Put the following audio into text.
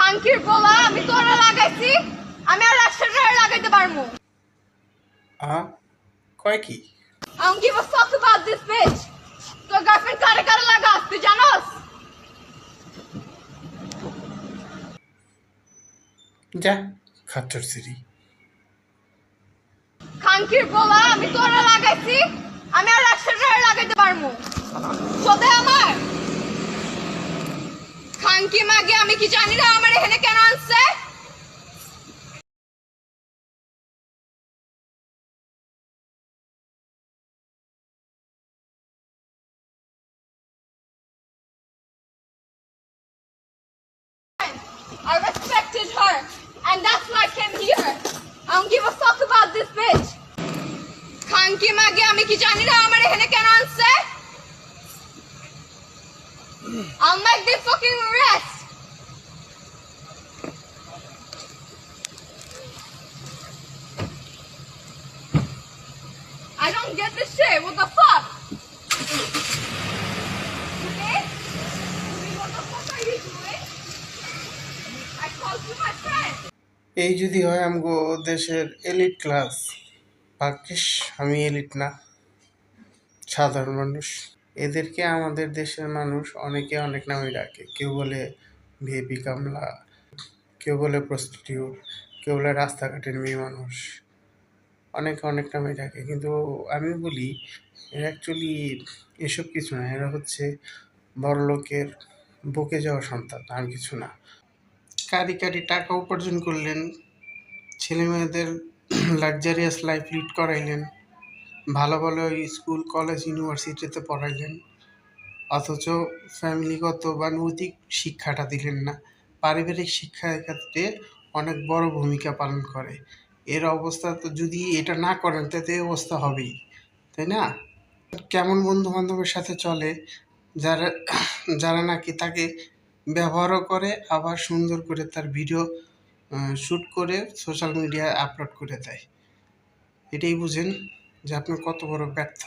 খাঙ্কির বলা আমি তোরা লাগাইছি, আমি আর 100 টাকা লাগাইতে পারমু। কয় কি? I don't give a fuck about this bitch. তোর গার্লফ্রেন্ড কারে কারে লাগাস তুই জানোস? যা খাচ্চর সিরি। খাঙ্কির বলা আমি তোরা লাগাইছি, আমি আর 100 টাকা লাগাইতে পারমু। সোদে আমার খাঙ্কি মাগে আমি কি জানি না আমার এখানে কেন আনছে? I respected her, and that's why I came here. I don't give a fuck about this bitch. খাঙ্কি মাগে আমি কি জানি না আমার এখানে কেন আনছে? I'll make this fucking arrest. I don't get this shit. What the fuck? Okay? What the fuck are you doing? I called you my friend. এই যদি হয় আমগো দেশের এলিট ক্লাস, ভাগ্যিস আমি এলিট না, সাধারণ মানুষ। এদেরকে আমাদের দেশের মানুষ অনেকে অনেক নামে ডাকে। কেউ বলে ভিআইপি কামলা, কেউ বলে প্রস্টিটিউট, কেউ বলে রাস্তাঘাটের মেয়ে মানুষ, অনেকে অনেক নামে ডাকে। কিন্তু আমি বলি এরা অ্যাকচুয়ালি এসব কিছু না, এরা হচ্ছে বড়লোকের বকে যাওয়া সন্তান, আর কিছু না। কারি কারি টাকা উপার্জন করলেন, ছেলে মেয়েদের লাক্সারিয়াস লাইফ লিড করাইলেন, ভালো ভালো স্কুল কলেজ ইউনিভার্সিটিতে পড়াইলেন, অথচ ফ্যামিলিগত বা নৈতিক শিক্ষাটা দিলেন না। পারিবারিক শিক্ষা এক্ষেত্রে অনেক বড় ভূমিকা পালন করে। এর অবস্থা তো যদি এটা না করেন তাতে এই অবস্থা হবেই, তাই না? কেমন বন্ধু বান্ধবের সাথে চলে, যারা যারা নাকি তাকে ব্যবহারও করে, আবার সুন্দর করে তার ভিডিও শ্যুট করে সোশ্যাল মিডিয়ায় আপলোড করে দেয়। এটাই বুঝেন যে আপনি কত বড় ব্যর্থ।